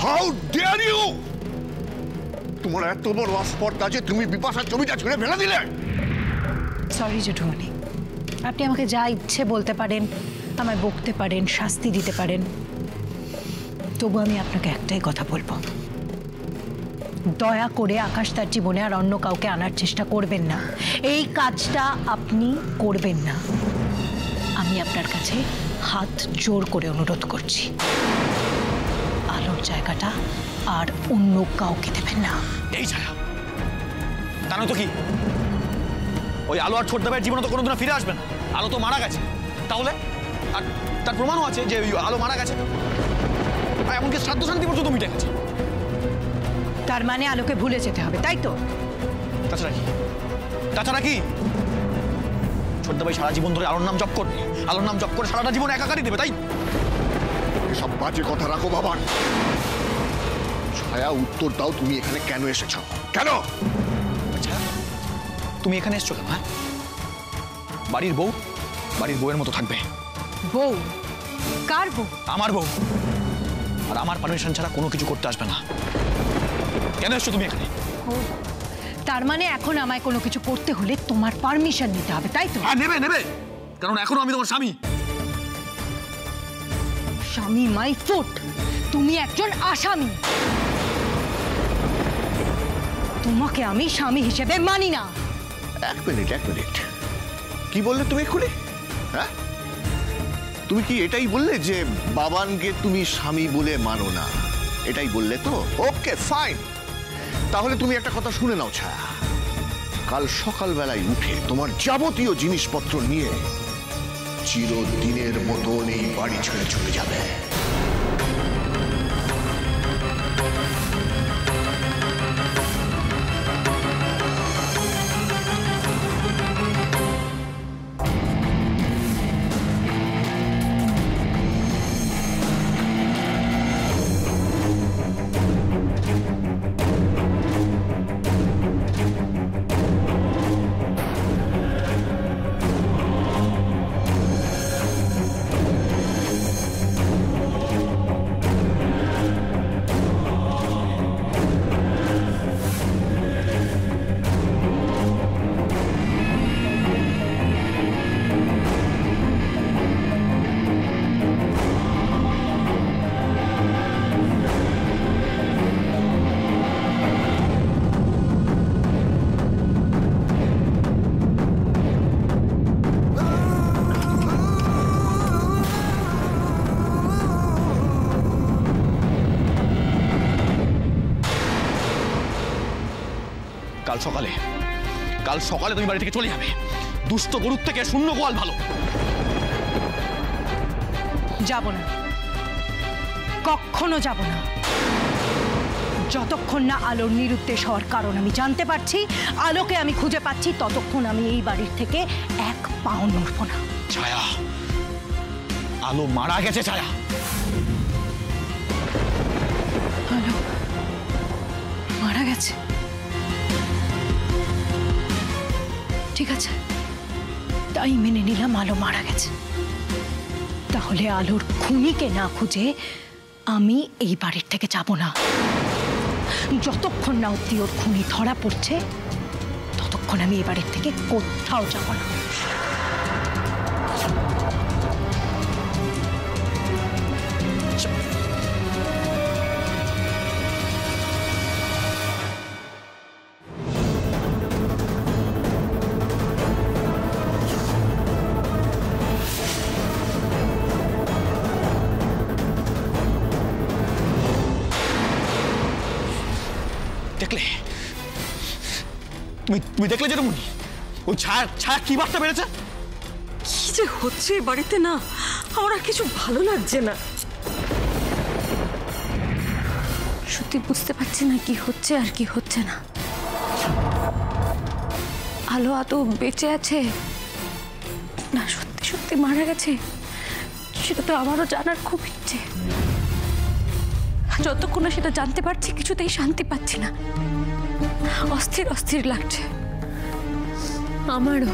How dare you! তোমার এত বড় স্পর্ধা যে তুমি বিপাশার ছবিটা ছেড়ে ফেলে দিলে। সরি জেঠুমনি, আপনি আমাকে যা ইচ্ছে বলতে পারেন, আমায় বকতে পারেন, শাস্তি দিতে পারেন, তবু আমি আপনাকে একটাই কথা বলবো, দয়া করে আকাশ তার জীবনে আর অন্য কাউকে আনার চেষ্টা করবেন না। এই কাজটা আপনি করবেন না। আমি আপনার কাছে হাত জোর করে অনুরোধ করছি, আলোর জায়গাটা আর অন্য কাউকে দেবেন না। এই ছায়া, তা নয় তো কি? ওই আলো আর ছোট দেবের জীবনে তো কোনোদিনও ফিরে আসবে না। আলো তো মারা গেছে। তাহলে আর তার প্রমাণও আছে যে আলো মারা গেছে, আর এমনকি শ্রাদ্ধ শান্তি পর্যন্ত মিটে গেছে। তার মানে আলোকে ভুলে যেতে হবে, তাই তো? তাছাড়া কি? তাছাড়া কি? ছোটদা ভাই সারা জীবন ধরে আলোর নাম জপ করবে, আলোর নাম জপ করে সারাটা জীবন একাকারই দেবে, তাই? এসব বাজে কথা রাখো বাবা। ছায়া, উত্তর দাও, তুমি এখানে কেন এসেছো? কেন? আচ্ছা, তুমি এখানে এসছো কেন? হ্যাঁ, বাড়ির বউ বাড়ির বউয়ের মতো থাকবে। বউ? কার বউ? আমার বউ। আর আমার পারমিশন ছাড়া কোনো কিছু করতে আসবে না। কেন এসছো তুমি এখানে? তার মানে এখন আমায় কোনো কিছু করতে হলে তোমার পারমিশন নিতে হবে, তাই তো? হ্যাঁ, নেবে নেবে, কারণ এখনো আমি তোমার স্বামী। স্বামী মাই ফুট, তুমি একজন আসামি। তোমাকে আমি স্বামী হিসেবে মানি না। এক মিনিট, কি বললে তুমি এক্ষুনি? হ্যাঁ, তুমি কি এটাই বললে যে বাবানকে তুমি স্বামী বলে মানো না? এটাই বললে তো? ওকে ফাইন, তাহলে তুমি একটা কথা শুনে নাও ছায়া। কাল সকালবেলায় উঠে তোমার যাবতীয় জিনিসপত্র নিয়ে চিরদিনের মতন এই বাড়ি ছেড়ে চলে যাবে। কাল সকালে তুমি বাড়ি থেকে চলে যাবে। দুষ্ট গরুর থেকে শূন্য গোয়াল ভালো। যাব না, কখনো যাব না, যতক্ষণ না আলোর নিরুদ্দেশ হওয়ার কারণ আমি জানতে পারছি, আলোকে আমি খুঁজে পাচ্ছি, ততক্ষণ আমি এই বাড়ির থেকে এক পাও নড়ব না। ছায়া, আলো মারা গেছে। ছায়া, আলো মারা গেছে? ঠিক আছে, তাই মেনে নিলাম আলো মারা গেছে। তাহলে আলোর খুনিকে না খুঁজে আমি এই বাড়ির থেকে যাব না। যতক্ষণ না অব্দি ওর খুনি ধরা পড়ছে, ততক্ষণ আমি এই বাড়ির থেকে কোথাও যাব না। তুমি দেখলে জেঠুমনি, ওই ছায়া কি বার্তা বেড়েছে? কি যে হচ্ছে বাড়িতে, না আমার আর কিছু ভালো লাগছে না। সত্যি বুঝতে পারছি না কি হচ্ছে আর কি হচ্ছে না। আলো আদৌ বেঁচে আছে না সত্যি সত্যি মারা গেছে, সেটা তো আমারও জানার খুব ইচ্ছে। যতক্ষণ না সেটা জানতে পারছি, কিছুতেই শান্তি পাচ্ছি না, অস্থির অস্থির লাগছে আমারও।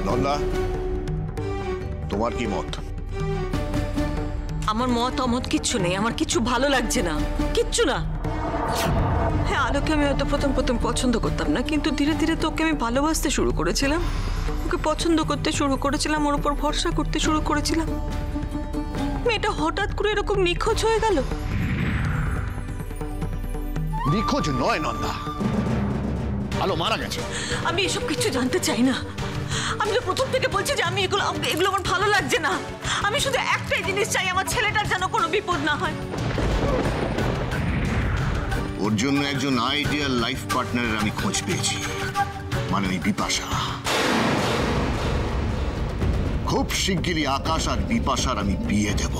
নন্দা, তোমার কি মত? আমার মত কিচ্ছু নেই, আমার কিচ্ছু ভালো লাগছে না, কিচ্ছু না। হ্যাঁ, আলোকে আমি হয়তো প্রথম প্রথম পছন্দ করতাম না, কিন্তু ধীরে ধীরে তো ওকে আমি ভালোবাসতে শুরু করেছিলাম, ওকে পছন্দ করতে শুরু করেছিলাম, ওর উপর ভরসা করতে শুরু করেছিলাম। মেয়েটা হঠাৎ করে এরকম নিখোঁজ হয়ে গেল। নিখোঁজ নয় নন্দা, আলো মারা গেছে। আমি এসব কিছু জানতে চাই না। আমি তো প্রথম থেকে বলছি যে আমি এগুলো আমার ভালো লাগছে না। আমি শুধু একটাই জিনিস চাই, আমার ছেলেটার যেন কোনো বিপদ না হয়। ওর জন্য একজন আইডিয়াল লাইফ পার্টনারের আমি খোঁজ পেয়েছি, মানে বিপাশা। খুব শিগগিরই আকাশ আর বিপাশার আমি বিয়ে দেব।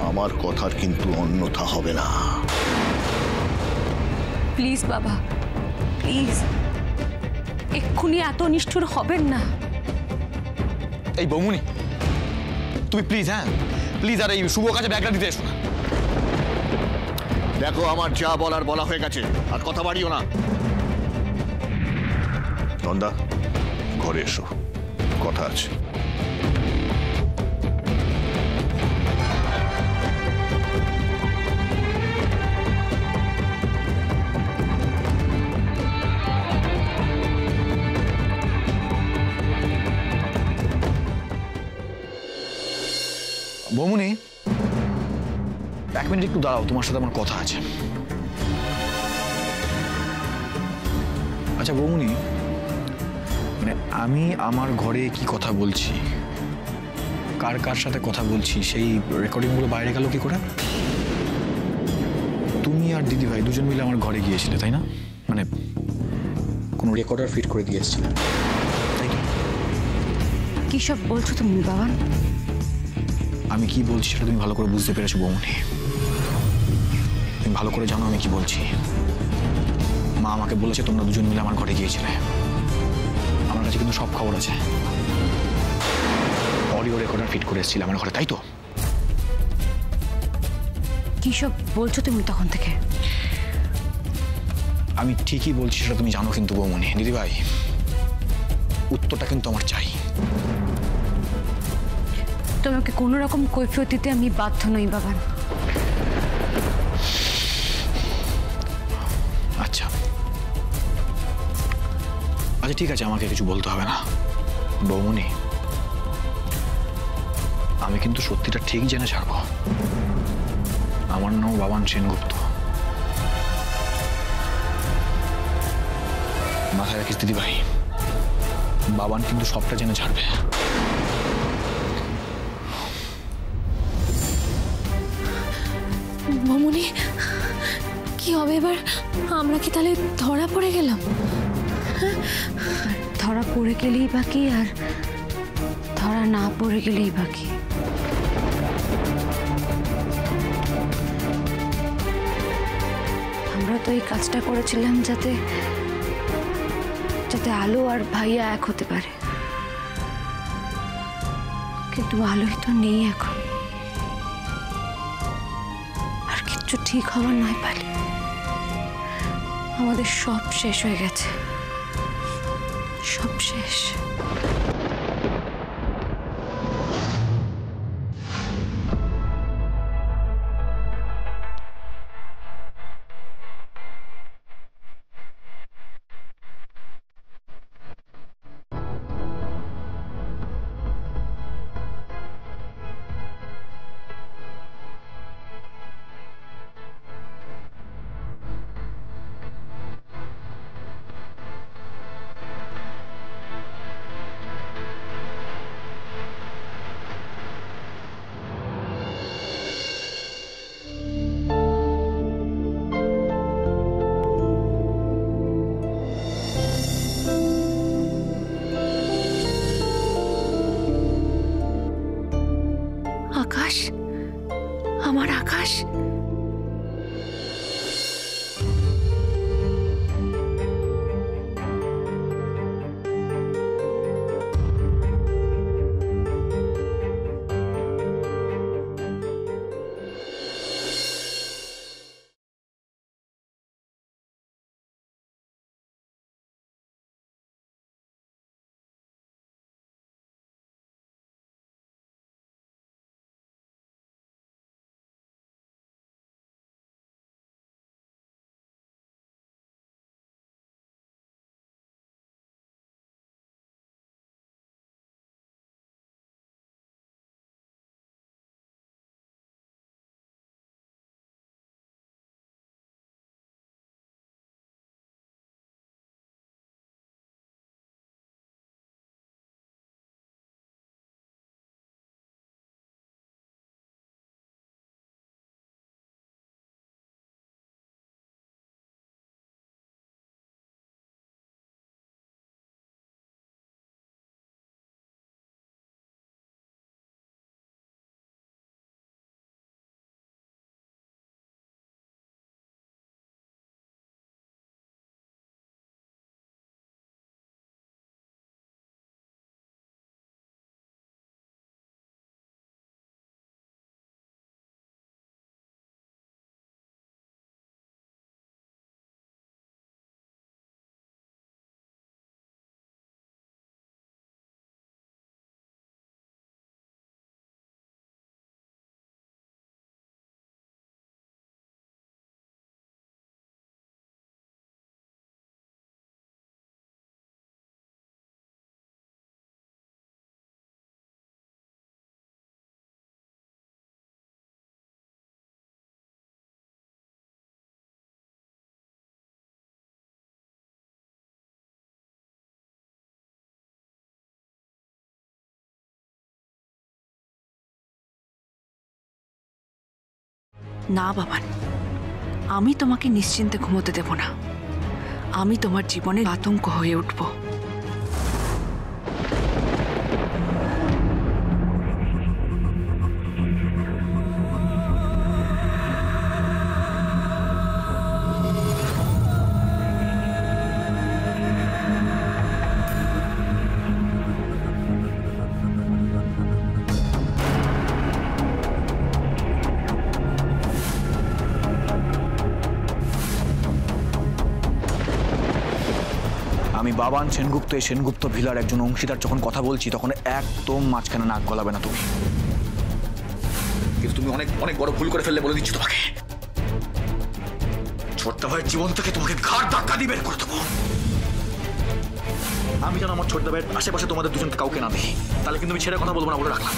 আমার কথার কিন্তু অন্যথা হবে না। প্লিজ বাবা, প্লিজ এক্ষুনি এত নিষ্ঠুর হবেন না। এই বৌমুনি, তুমি প্লিজ, হ্যাঁ প্লিজ, আর এই শুভ কাছে ব্যাগটা দিতে এসো না। দেখো, আমার যা বলার বলা হয়ে গেছে, আর কথা বাড়িও না। নন্দা, ঘরে এসো, কথা আছে। বৌমুনি, 1 মিনিট একটু দাঁড়াও, তোমার সাথে আমার কথা আছে। আচ্ছা বৌমুনি, মানে আমি আমার ঘরে কি কথা বলছি, কার কার সাথে কথা বলছি, সেই রেকর্ডিংগুলো বাইরে গেল কি করে? তুমি আর দিদি ভাই দুজন মিলে আমার ঘরে গিয়েছিলে, তাই না? মানে কোনো রেকর্ডার ফিট করে দিয়ে এসেছিলে, তাই তো? কি সব বলছো তুমি বাবান? আমি কি বলছি সেটা তুমি ভালো করে বুঝতে পেরেছো বৌমনি। তুমি ভালো করে জানো আমি কি বলছি। মা আমাকে বলেছে তোমরা দুজন মিলে আমার ঘরে গিয়েছিলে। আমার কাছে কিন্তু সব খবর আছে। অডিও রেকর্ডার ফিট করে এসেছিলে আমার ঘরে, তাই তো? কি সব বলছো তুমি তখন থেকে? আমি ঠিকই বলছি সেটা তুমি জানো কিন্তু বৌমনি। দিদিভাই, উত্তরটা কিন্তু আমার চাই। তোমাকে কোনো রকম কৈফিয়ত দিতে আমি বাধ্য নই বাবান। আচ্ছা আচ্ছা, ঠিক আছে, আমাকে কিছু বলতে হবে না বৌমনি। আমি কিন্তু সত্যিটা ঠিক জেনে ছাড়বো। আমার নাম বাবান সেনগুপ্ত। মাথায় রাখিস দিদিভাই, বাবান কিন্তু সবটা জেনে ছাড়বে। মামুনি, কি হবে এবার? আমরা কি তাহলে ধরা পড়ে গেলাম? ধরা পড়ে গেলেই বাকি, আর ধরা না পড়ে গেলেই বাকি। আমরা তো এই কাজটা করেছিলাম যাতে যাতে আলো আর ভাইয়া এক হতে পারে, কিন্তু আলোই তো নেই এখন। আর কিচ্ছু ঠিক হবার নয় পালি, আমাদের সব শেষ হয়ে গেছে, সব শেষ। আকাশ, আমার আকাশ। না বাবান, আমি তোমাকে নিশ্চিন্তে ঘুমোতে দেব না। আমি তোমার জীবনে আতঙ্ক হয়ে উঠব। আমি বাবান সেনগুপ্ত, এই সেনগুপ্ত ভিলার একজন অংশীদার যখন কথা বলছি তখন একদম মাঝখানে নাক গলাবে না তুমি। কিন্তু তুমি অনেক অনেক বড় ভুল করে ফেললে বলে দিচ্ছি তোমাকে। ছোট্ট ভাইয়ের জীবন থেকে তোমাকে ঘাড় ধাক্কা দিয়ে বের করে দেবো। আমি যেন আমার ছোট্ট ভাইয়ের আশেপাশে তোমাদের দুজনকে কাউকে না দেখি, তাহলে কিন্তু আমি ছেড়ে কথা বলবো না বলে রাখলাম।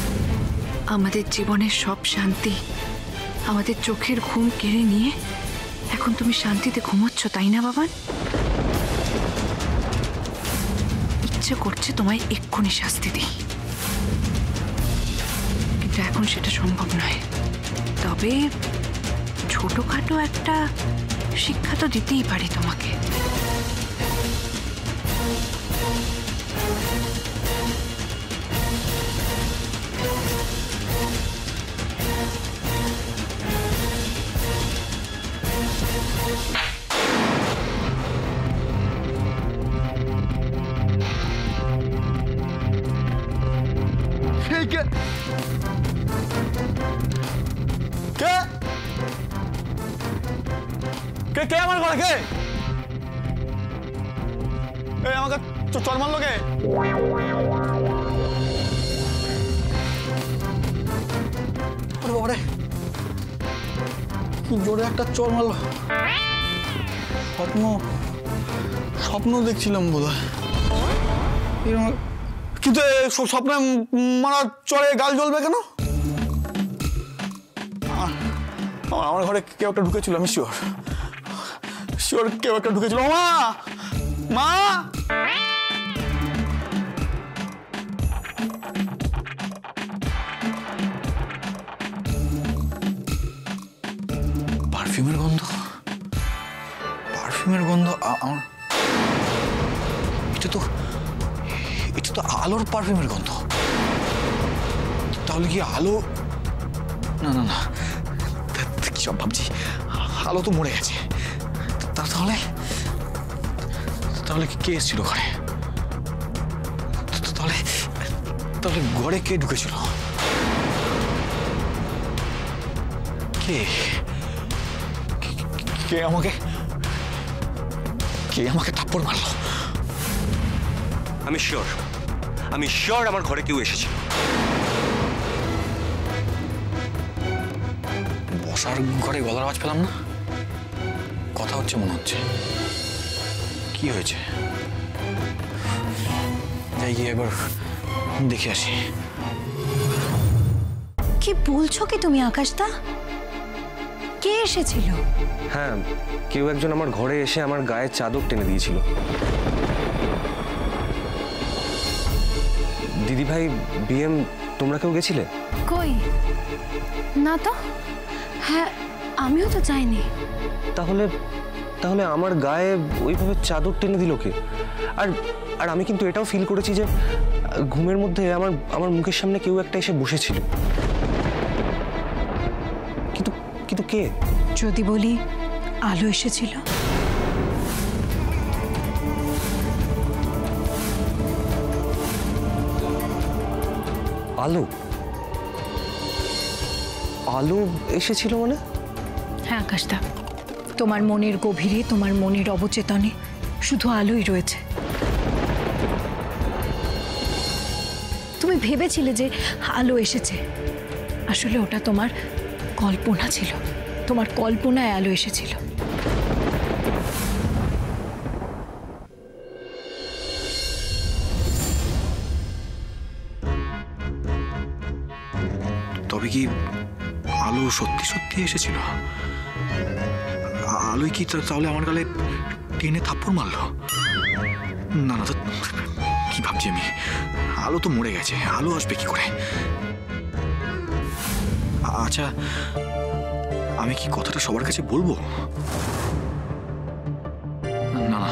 আমাদের জীবনের সব শান্তি, আমাদের চোখের ঘুম কেড়ে নিয়ে এখন তুমি শান্তিতে ঘুমোচ্ছ, তাই না বাবান? ইচ্ছে করছে তোমায় এক্ষুনি শাস্তি দিই, কিন্তু এখন সেটা সম্ভব নয়। তবে ছোটখাটো একটা শিক্ষা তো দিতেই পারি তোমাকে। কে কে আমার ঘরে? কে এই আমাকে চড় মারলো? কে? আরে বাবারে, কি জোরে একটা চড় মারলো। স্বপ্ন দেখছিলাম বোধহয়। কিন্তু স্বপ্নে মারা চড়ে গাল জ্বলবে কেন? আমার ঘরে কেউ একটা ঢুকেছিল, আমি শিওর কেউ একটা ঢুকেছিল। মা মা পারফিউমের গন্ধ। এটা তো আলোর পারফিউমের গন্ধ। তাহলে কি আলো? না না না, কি সব ভাবছি। আলো তো মরে গেছে। তাহলে কে এসেছিল ঘরে? তাহলে ঘরে কে ঢুকেছিল? কে আমাকে থাপ্পড় মারলো? আমি শিওর আমার ঘরে কেউ এসেছিল। বসার ঘরে গলার আওয়াজ পেলাম না, কথা হচ্ছে মনে হচ্ছে। কি হয়েছে? যাই গিয়ে এবার দেখে আসি। কি বলছো কি তুমি আকাশদা? কে এসেছিল? হ্যাঁ, কেউ একজন আমার ঘরে এসে আমার গায়ে চাদর টেনে দিয়েছিল। দিদি ভাই, বিএম, তোমরা কেউ গেছিলে? কই না তো। হ্যাঁ, আমিও তো যাইনি। তাহলে আমার গায়ে ওইভাবে চাদর টেনে দিল কে? আর আমি কিন্তু এটাও ফিল করেছি যে ঘুমের মধ্যে আমার মুখের সামনে কেউ একটা এসে বসেছিল। কিন্তু কে? যদি বলি আলো এসেছিল। আলো এসেছিল মানে? হ্যাঁ আকাশদা, তোমার মনের গভীরে, তোমার মনের অবচেতনে শুধু আলোই রয়েছে। তুমি ভেবেছিলে যে আলো এসেছে, আসলে ওটা তোমার কল্পনা ছিল। তোমার কল্পনায় আলো এসেছিল। তবে কি আলো সত্যি সত্যি এসেছিল? আলোই কি তাহলে আমার গালে টেনে থাপ্পড় মারলো? না না, কি ভাবছি আমি? আলো তো মরে গেছে, আলো আসবে কি করে? আচ্ছা আমি কি কথাটা সবার কাছে বলবো? না না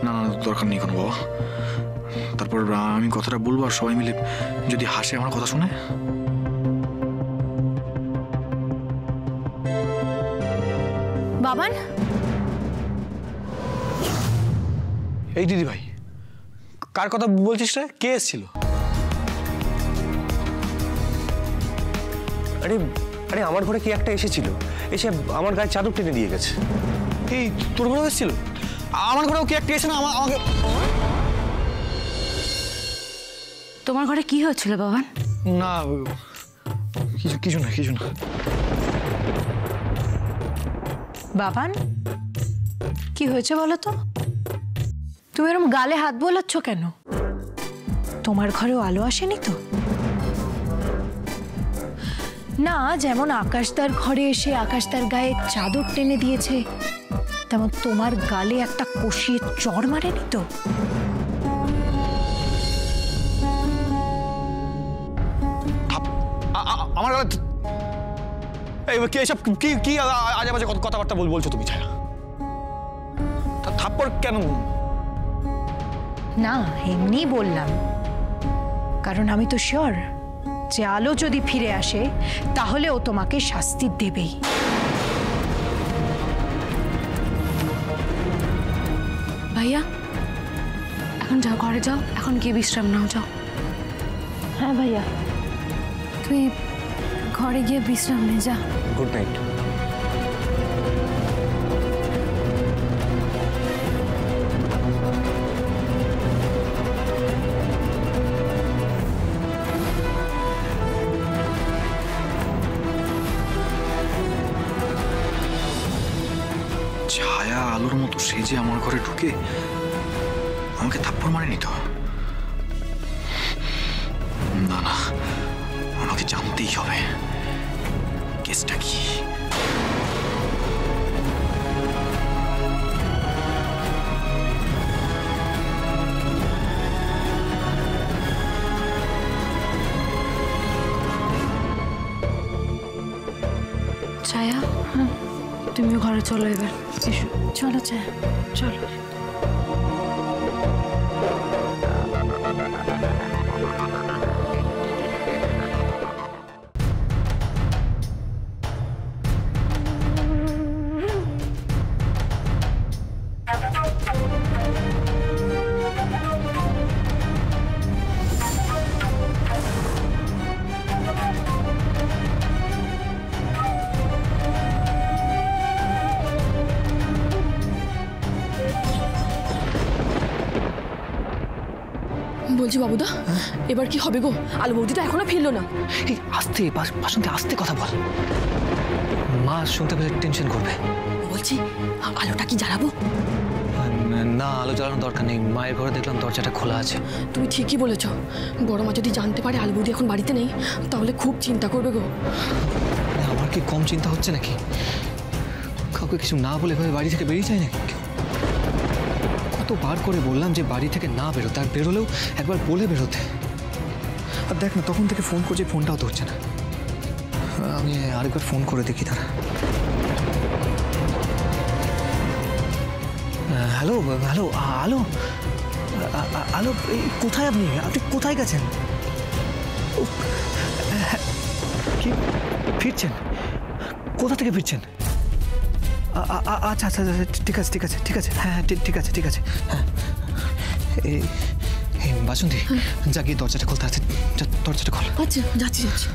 না না, দরকার নেই কোনো বাবা। তারপর আমি কথাটা বলবো আর সবাই মিলে যদি হাসে আমার কথা শুনে। বাবান, এই দিদি ভাই, কার কথা বলছিস রে? কে এসেছিল? আরে আরে আমার ঘরে কি একটা এসেছিল, এসে আমার গায়ে চাদর টেনে দিয়ে গেছে। এই তোর ঘরেও এসেছিল? আমার ঘরেও কি একটা এসে না আমাকে। তোমার ঘরে কি হয়েছিল বাবান? না কিছু না কিছু না। বাবান কি হয়েছে বলো তো? তুমি এরকম গালে হাত বোলাচ্ছ কেন? তোমার ঘরেও আলো আসেনি তো? না, যেমন আকাশদার ঘরে এসে আকাশদার গায়ে চাদর টেনে দিয়েছে, তেমন তোমার গালে একটা কষিয়ে চড় মারেনি তো? আমার গালে কে এসব কি কি আজে বাজে কথাবার্তা বলছো তুমি? ছায়া, থাপ্পড় কেন? না, এমনি বললাম, কারণ আমি তো শিওর যে আলো যদি ফিরে আসে তাহলে ও তোমাকে শাস্তি দেবেই। ভাইয়া এখন যাও, ঘরে যাও, এখন গিয়ে বিশ্রাম নাও, যাও। হ্যাঁ ভাইয়া, তুই ঘরে গিয়ে বিশ্রাম নে, যা। Good night. ছায়া আলোর মতো সেজে আমার ঘরে ঢুকে আমাকে থাপ্পড় মারেনি তো? না না, আমাকে জানতেই হবে কেসটা কি। ছায়া, তুমিও ঘরে চলো এবার। এসো, চলো ছায়া, চলো। বলছি বাবুদা, এবার কি হবে গো? আলো বৌদি তো এখনো ফিরলো না। এই আস্তে বাসন্তী, আস্তে কথা বল, মা শুনতে পেলে টেনশন করবে। বলছি আলোটা কি জ্বালাবো? না, আলো জ্বালানোর দরকার নেই। মায়ের ঘরে দেখলাম দরজাটা খোলা আছে। তুমি ঠিকই বলেছ, বড় মা যদি জানতে পারে আলো বৌদি এখন বাড়িতে নেই তাহলে খুব চিন্তা করবে গো। আমার কি কম চিন্তা হচ্ছে নাকি? কাউকে কিছু না বলে এভাবে বাড়ি থেকে বেরিয়ে যায় নাকি? কতবার করে বললাম যে বাড়ি থেকে না বেরোতে, আর বেরোলেও একবার বলে বেরোতে। আর দেখ না, তখন থেকে ফোন করছে, ফোনটাও তো হচ্ছে না। আমি আরেকবার ফোন করে দেখি তারা। হ্যালো হ্যালো, আলো আলো, কোথায় আপনি? আপনি কোথায় গেছেন? কি ফিরছেন? কোথা থেকে ফিরছেন? আচ্ছা আচ্ছা আচ্ছা, ঠিক আছে ঠিক আছে ঠিক আছে, হ্যাঁ হ্যাঁ ঠিক আছে ঠিক আছে, হ্যাঁ। এই বাসন্তী, যা গিয়ে দরজাটা খুলতে আছে, দরজাটা খোল। আচ্ছা, যাচ্ছি যাচ্ছি।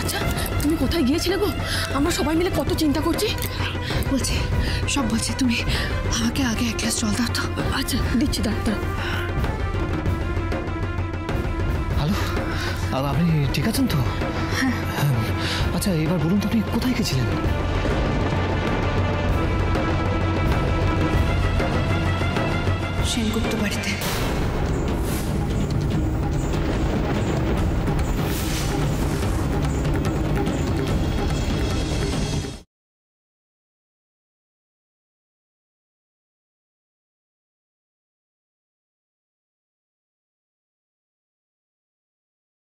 আচ্ছা, তুমি কোথায় গিয়েছিলে গো? আমরা সবাই মিলে কত চিন্তা করছি। বলছি, সব বলছি, তুমি আমাকে আগে এক গ্লাস জল দাও তো। আচ্ছা, দিচ্ছি, ডাক্তার। হ্যালো, আপনি ঠিক আছেন তো? হ্যাঁ। আচ্ছা, এবার বলুন তো, আপনি কোথায় গেছিলেন? সেনগুপ্ত বাড়িতে।